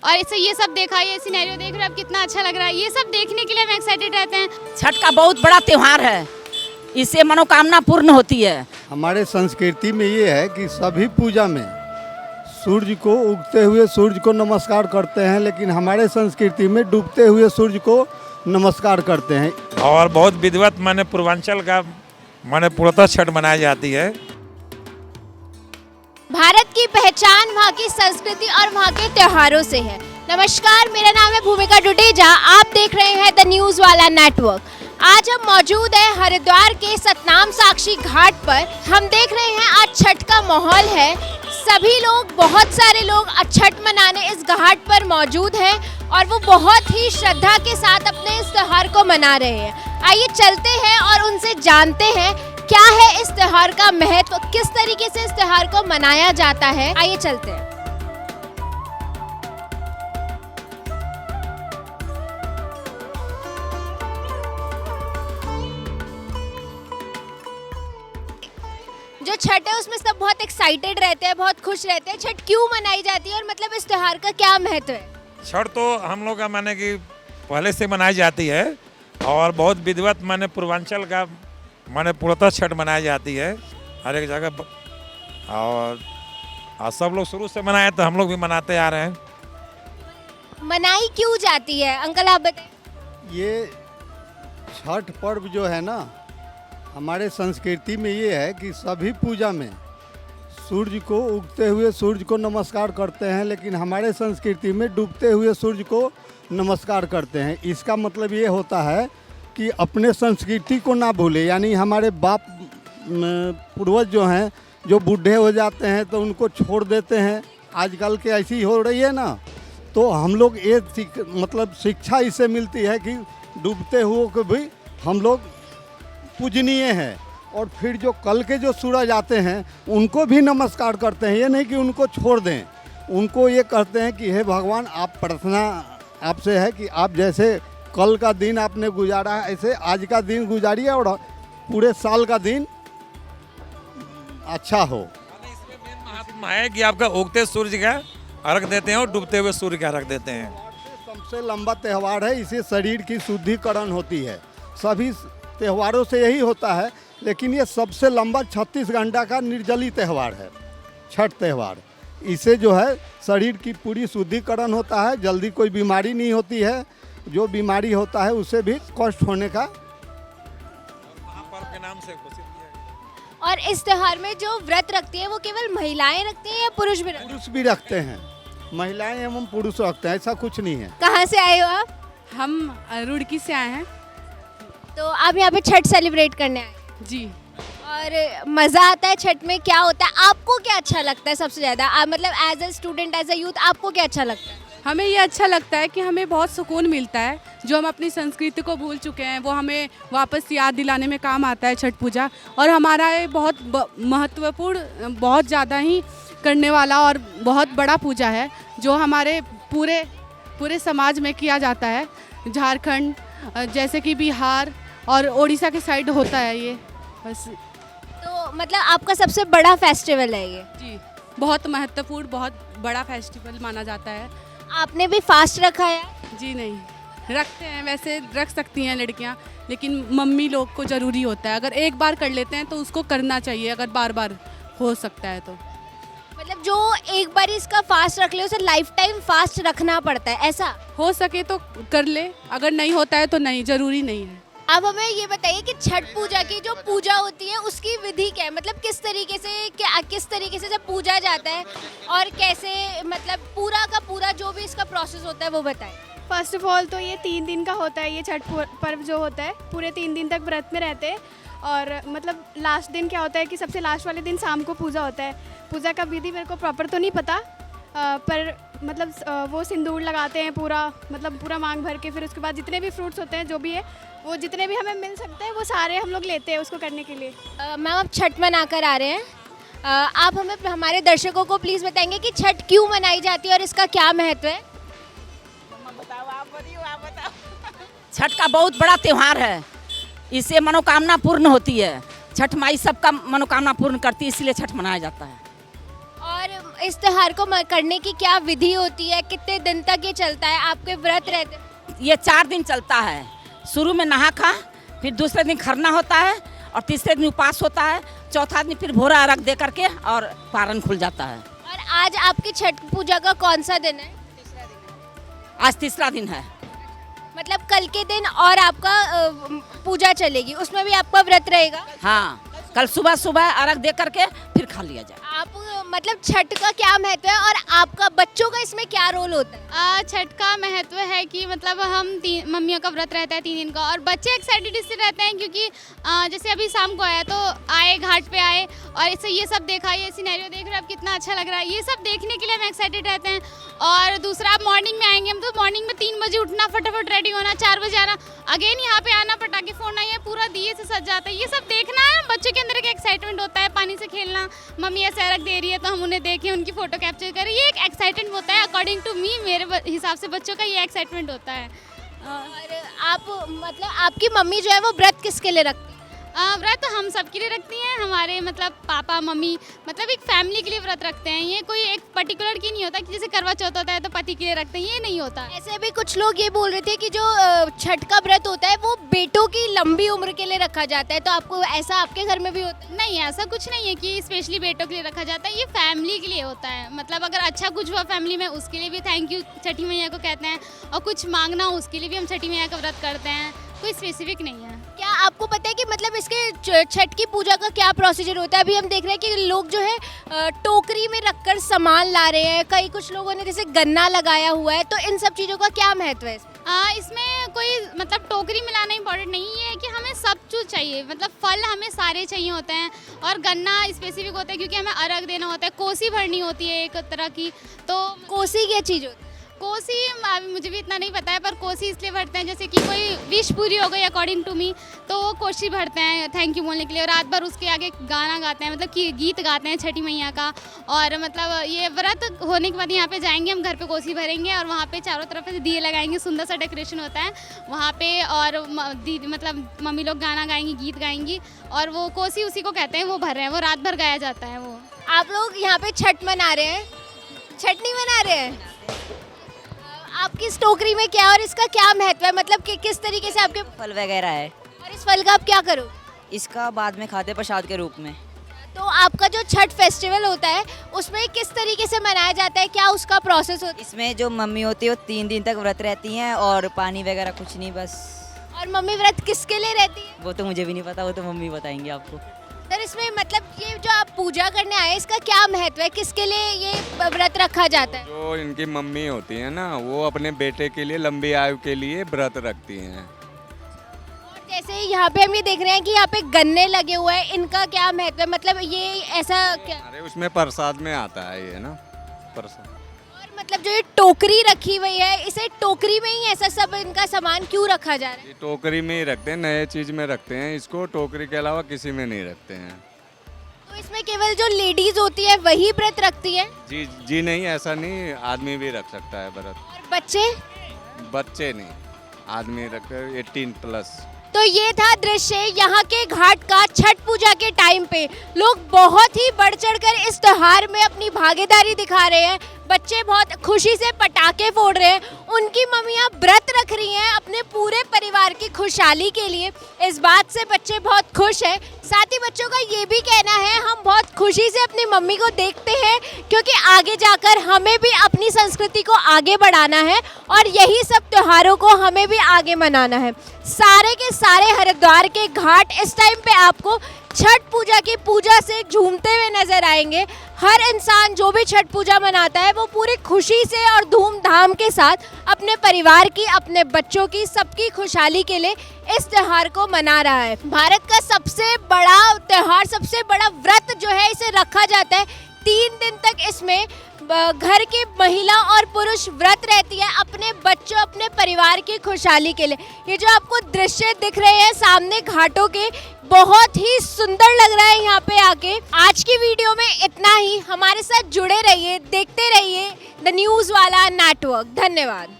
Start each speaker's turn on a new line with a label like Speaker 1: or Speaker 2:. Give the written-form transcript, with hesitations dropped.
Speaker 1: और इससे ये सब देखा, ये सिनेरियो देख रहे हो, अब कितना अच्छा लग रहा है। ये सब देखने के लिए हम एक्साइटेड रहते हैं।
Speaker 2: छठ का बहुत बड़ा त्योहार है, इससे मनोकामना पूर्ण होती है।
Speaker 3: हमारे संस्कृति में ये है कि सभी पूजा में सूर्य को उगते हुए सूर्य को नमस्कार करते हैं, लेकिन हमारे संस्कृति में डूबते हुए सूर्य को नमस्कार करते हैं।
Speaker 4: और बहुत विधिवत माने पूर्वांचल का माने पूर्णतः छठ मनाई जाती है।
Speaker 5: भारत की पहचान वहाँ की संस्कृति और वहाँ के त्योहारों से है। नमस्कार, मेरा नाम है भूमिका डुडेजा, आप देख रहे हैं द न्यूज़ वाला नेटवर्क। आज हम मौजूद हैं हरिद्वार के सतनाम साक्षी घाट पर। हम देख रहे हैं आज छठ का माहौल है। सभी लोग, बहुत सारे लोग छठ मनाने इस घाट पर मौजूद हैं और वो बहुत ही श्रद्धा के साथ अपने इस त्योहार को मना रहे हैं। आइए चलते हैं और उनसे जानते हैं क्या है इस त्योहार का महत्व, किस तरीके से इस त्योहार को मनाया जाता है। आइए चलते हैं। जो छठ है उसमें सब बहुत एक्साइटेड रहते हैं, बहुत खुश रहते हैं। छठ क्यों मनाई जाती है और मतलब इस त्योहार का क्या महत्व है?
Speaker 4: छठ तो हम लोग का माने कि पहले से मनाई जाती है और बहुत विधिवत माने पूर्वांचल का माने पूर्णतः छठ मनाई जाती है हर एक जगह। और सब लोग शुरू से मनाए तो हम लोग भी मनाते आ रहे हैं।
Speaker 5: मनाई क्यों जाती है अंकल, आप बताएं।
Speaker 3: ये छठ पर्व जो है ना, हमारे संस्कृति में ये है कि सभी पूजा में सूर्य को उगते हुए सूर्य को नमस्कार करते हैं, लेकिन हमारे संस्कृति में डूबते हुए सूर्य को नमस्कार करते हैं। इसका मतलब ये होता है कि अपने संस्कृति को ना भूले, यानी हमारे बाप पूर्वज जो हैं, जो बूढ़े हो जाते हैं तो उनको छोड़ देते हैं। आजकल के ऐसी हो रही है ना, तो हम लोग ये मतलब शिक्षा इससे मिलती है कि डूबते हुए को भी हम लोग पूजनीय हैं। और फिर जो कल के जो सूरज आते हैं उनको भी नमस्कार करते हैं। ये नहीं कि उनको छोड़ दें, उनको ये कहते हैं कि हे भगवान, आप प्रार्थना आपसे है कि आप जैसे कल का दिन आपने गुजारा है ऐसे आज का दिन गुजारिए और पूरे साल का दिन अच्छा हो।
Speaker 4: इसमें मेन महात्मा है कि आपका उगते सूर्य का अर्घ देते हैं और डूबते हुए सूर्य का अर्घ देते हैं।
Speaker 3: सबसे लंबा त्यौहार है, इसे शरीर की शुद्धिकरण होती है। सभी त्योहारों से यही होता है, लेकिन ये सबसे लंबा 36 घंटा का निर्जली त्यौहार है छठ त्यौहार। इसे जो है शरीर की पूरी शुद्धिकरण होता है, जल्दी कोई बीमारी नहीं होती है। जो बीमारी होता है उसे भी कष्ट होने का
Speaker 4: महापर्व के नाम से घोषित किया गया।
Speaker 5: और इस त्योहार में जो व्रत रखती है वो केवल महिलाएं रखती हैं या पुरुष भी रखते हैं?
Speaker 3: पुरुष भी रखते हैं, महिलाएं एवं पुरुष रखते हैं, ऐसा कुछ नहीं है।
Speaker 5: कहाँ से आए हो आप?
Speaker 6: हम रुड़की से आए हैं।
Speaker 5: तो आप यहाँ पे छठ सेलिब्रेट करने आए
Speaker 6: जी।
Speaker 5: और मज़ा आता है छठ में? क्या होता है, आपको क्या अच्छा लगता है सबसे ज़्यादा? मतलब as a student, as a youth, आपको क्या अच्छा लगता है?
Speaker 6: हमें ये अच्छा लगता है कि हमें बहुत सुकून मिलता है। जो हम अपनी संस्कृति को भूल चुके हैं वो हमें वापस याद दिलाने में काम आता है छठ पूजा। और हमारा ये बहुत महत्वपूर्ण, बहुत ज़्यादा ही करने वाला और बहुत बड़ा पूजा है जो हमारे पूरे समाज में किया जाता है। झारखंड जैसे कि बिहार और उड़ीसा के साइड होता है ये बस।
Speaker 5: तो मतलब आपका सबसे बड़ा फेस्टिवल है ये?
Speaker 6: जी, बहुत महत्वपूर्ण, बहुत बड़ा फेस्टिवल माना जाता है।
Speaker 5: आपने भी फास्ट रखा है?
Speaker 6: जी नहीं, रखते हैं, वैसे रख सकती हैं लड़कियां, लेकिन मम्मी लोग को ज़रूरी होता है। अगर एक बार कर लेते हैं तो उसको करना चाहिए, अगर बार बार हो सकता है तो।
Speaker 5: मतलब जो एक बार इसका फास्ट रख ले उसे लाइफ टाइम फास्ट रखना पड़ता है, ऐसा?
Speaker 6: हो सके तो कर ले, अगर नहीं होता है तो नहीं, ज़रूरी नहीं है।
Speaker 5: अब हमें ये बताइए कि छठ पूजा की जो पूजा होती है उसकी विधि क्या है? मतलब किस तरीके से जब पूजा जाता है और कैसे, मतलब पूरा का पूरा जो भी इसका प्रोसेस होता है वो बताएं।
Speaker 1: फर्स्ट ऑफ ऑल तो ये 3 दिन का होता है। ये छठ पर्व जो होता है पूरे 3 दिन तक व्रत में रहते हैं। और मतलब लास्ट दिन क्या होता है कि सबसे लास्ट वाले दिन शाम को पूजा होता है। पूजा का विधि मेरे को प्रॉपर तो नहीं पता, पर मतलब वो सिंदूर लगाते हैं पूरा, मतलब पूरा मांग भर के। फिर उसके बाद जितने भी फ्रूट्स होते हैं, जो भी है वो जितने भी हमें मिल सकते हैं वो सारे हम लोग लेते हैं उसको करने के लिए।
Speaker 5: मैम, आप छठ मना कर आ रहे हैं, आप हमें हमारे दर्शकों को प्लीज़ बताएंगे कि छठ क्यों मनाई जाती है और इसका क्या महत्व है?
Speaker 2: छठ का बहुत बड़ा त्योहार है, इससे मनोकामना पूर्ण होती है। छठ माई सबका मनोकामना पूर्ण करती है, इसलिए छठ मनाया जाता है।
Speaker 5: और इस त्योहार को करने की क्या विधि होती है, कितने दिन तक ये चलता है, आपके व्रत रहते हैं?
Speaker 2: ये 4 दिन चलता है। शुरू में नहा खा, फिर दूसरे दिन खरना होता है और तीसरे दिन उपवास होता है, चौथा दिन फिर भोरा अर्घ दे करके और पारण खुल जाता है।
Speaker 5: और आज आपकी छठ पूजा का कौन सा दिन है?
Speaker 2: आज तीसरा दिन है।
Speaker 5: मतलब कल के दिन और आपका पूजा चलेगी, उसमें भी आपका व्रत रहेगा?
Speaker 2: हाँ, कल सुबह सुबह अर्घ दे करके फिर खा लिया जाए।
Speaker 5: आप मतलब छठ का क्या महत्व है और आपका बच्चों का इसमें क्या रोल होता है?
Speaker 1: छठ का महत्व है कि मतलब हम मम्मियों का व्रत रहता है 3 दिन का, और बच्चे एक्साइटेड इससे रहते हैं क्योंकि जैसे अभी शाम को आया तो आए, घाट पे आए और इससे ये सब देखा, ये सिनेरियो देख रहे हैं, अब कितना अच्छा लग रहा है, ये सब देखने के लिए हम एक्साइटेड रहते हैं। और दूसरा मॉर्निंग में आएंगे हम तो मॉर्निंग में 3 बजे उठना, फटाफट रेडी होना, 4 बजे आना, अगेन यहाँ पे आना, पटाखे फोड़ना, ये पूरा दिए से सज जाता है। ये सब देखना है, बच्चों के अंदर एक एक्साइटमेंट होता है, पानी से खेलना, मम्मी ऐसे अर्घ दे रही है तो हम उन्हें देखें, उनकी फोटो कैप्चर करें, ये एक एक्साइटमेंट होता है। अकॉर्डिंग टू मी, मेरे हिसाब से बच्चों का ये एक्साइटमेंट होता है।
Speaker 5: और आप मतलब आपकी मम्मी जो है वो व्रत किसके लिए रखती है?
Speaker 1: व्रत हम सब के लिए रखती हैं, हमारे मतलब पापा मम्मी, मतलब एक फैमिली के लिए व्रत रखते हैं। ये कोई एक पर्टिकुलर की नहीं होता कि जैसे करवा चौथ होता है तो पति के लिए रखते हैं, ये नहीं होता।
Speaker 5: ऐसे भी कुछ लोग ये बोल रहे थे कि जो छठ का व्रत होता है वो बेटों की लंबी उम्र के लिए रखा जाता है, तो आपको ऐसा आपके घर में भी होता है?
Speaker 1: नहीं, ऐसा कुछ नहीं है कि स्पेशली बेटों के लिए रखा जाता है, ये फैमिली के लिए होता है। मतलब अगर अच्छा कुछ हुआ फैमिली में उसके लिए भी थैंक यू छठी मैया को कहते हैं, और कुछ मांगना हो उसके लिए भी हम छठी मैया का व्रत करते हैं, कोई स्पेसिफिक नहीं है।
Speaker 5: क्या आपको पता है कि मतलब इसके छठ की पूजा का क्या प्रोसीजर होता है? अभी हम देख रहे हैं कि लोग जो है टोकरी में रखकर सामान ला रहे हैं, कई कुछ लोगों ने जैसे गन्ना लगाया हुआ है, तो इन सब चीज़ों का क्या महत्व है?
Speaker 1: इसमें कोई मतलब टोकरी में लाना इम्पोर्टेंट नहीं है कि हमें सब चीज़ चाहिए, मतलब फल हमें सारे चाहिए होते हैं, और गन्ना स्पेसिफिक होता है क्योंकि हमें अर्घ देना होता है, कोसी भरनी होती है एक तरह की। तो
Speaker 5: कोसी क्या चीज़ होती है?
Speaker 1: कोसी मुझे भी इतना नहीं पता है, पर कोसी इसलिए भरते हैं जैसे कि कोई विश पूरी हो गई अकॉर्डिंग टू मी, तो वो कोसी भरते हैं थैंक यू बोलने के लिए, और रात भर उसके आगे गाना गाते हैं, मतलब कि गीत गाते हैं छठी मैया का। और मतलब ये व्रत होने के बाद यहाँ पे जाएंगे हम, घर पे कोसी भरेंगे और वहाँ पे चारों तरफ से दिए लगाएंगे, सुंदर सा डेकोरेशन होता है वहाँ पे, और मतलब मम्मी लोग गाना गाएंगी, गीत गाएंगी, और वो कोसी उसी को कहते हैं, वो भर रहे हैं, वो रात भर गाया जाता है। वो
Speaker 5: आप लोग यहाँ पे छठ मना रहे हैं, छठ नहीं मना रहे हैं? आपकी इस टोकरी में क्या और इसका क्या महत्व है, मतलब कि किस तरीके से आपके
Speaker 7: फल वगैरह है,
Speaker 5: और इस फल का आप क्या करो?
Speaker 7: इसका बाद में खाते प्रसाद के रूप में।
Speaker 5: तो आपका जो छठ फेस्टिवल होता है उसमें किस तरीके से मनाया जाता है, क्या उसका प्रोसेस होता है?
Speaker 7: इसमें जो मम्मी होती है वो 3 दिन तक व्रत रहती हैं और पानी वगैरह कुछ नहीं, बस।
Speaker 5: और मम्मी व्रत किसके लिए रहती है?
Speaker 7: वो तो मुझे भी नहीं पता, वो तो मम्मी बताएंगे आपको।
Speaker 5: सर इसमें मतलब ये जो आप पूजा करने आए इसका क्या महत्व है, किसके लिए ये व्रत रखा जाता है?
Speaker 8: जो इनकी मम्मी होती है ना, वो अपने बेटे के लिए लंबी आयु के लिए व्रत रखती हैं।
Speaker 5: और जैसे यहाँ पे हम ये देख रहे हैं कि यहाँ पे गन्ने लगे हुए हैं, इनका क्या महत्व है, मतलब ये ऐसा क्या?
Speaker 8: अरे उसमें प्रसाद में आता है ये ना, प्रसाद।
Speaker 5: और मतलब जो ये टोकरी रखी हुई है, इसे टोकरी में ही ऐसा सब इनका सामान क्यों रखा जा रहा है?
Speaker 8: ये टोकरी में ही रखते हैं, नए चीज में रखते हैं इसको, टोकरी के अलावा किसी में नहीं रखते हैं।
Speaker 5: तो इसमें केवल जो लेडीज होती है वही व्रत रखती है?
Speaker 8: जी जी नहीं, ऐसा नहीं, आदमी भी रख सकता है व्रत।
Speaker 5: और बच्चे?
Speaker 8: बच्चे नहीं, आदमी रखते हैं 18+।
Speaker 5: तो ये था दृश्य यहाँ के घाट का छठ पूजा के टाइम पे। लोग बहुत ही बढ़ चढ़कर इस त्योहार में अपनी भागीदारी दिखा रहे हैं। बच्चे बहुत खुशी से पटाखे फोड़ रहे हैं, उनकी मम्मियाँ व्रत रख रही हैं अपने पूरे परिवार की खुशहाली के लिए। इस बात से बच्चे बहुत खुश हैं। साथ ही बच्चों का ये भी कहना है हम बहुत खुशी से अपनी मम्मी को देखते हैं क्योंकि आगे जाकर हमें भी अपनी संस्कृति को आगे बढ़ाना है और यही सब त्योहारों को हमें भी आगे मनाना है। सारे के सारे हरिद्वार के घाट इस टाइम पे आपको छठ पूजा की पूजा से झूमते हुए नजर आएंगे। हर इंसान जो भी छठ पूजा मनाता है वो पूरी खुशी से और धूमधाम के साथ अपने परिवार की, अपने बच्चों की, सबकी खुशहाली के लिए इस त्योहार को मना रहा है। भारत का सबसे बड़ा त्योहार, सबसे बड़ा व्रत जो है इसे रखा जाता है। 3 दिन तक इसमें घर की महिला और पुरुष व्रत रहती है अपने बच्चों, अपने परिवार की खुशहाली के लिए। ये जो आपको दृश्य दिख रहे हैं सामने घाटों के, बहुत ही सुंदर लग रहा है यहाँ पे आके। आज की वीडियो में इतना ही। हमारे साथ जुड़े रहिए, देखते रहिए द न्यूज़ वाला नेटवर्क। धन्यवाद।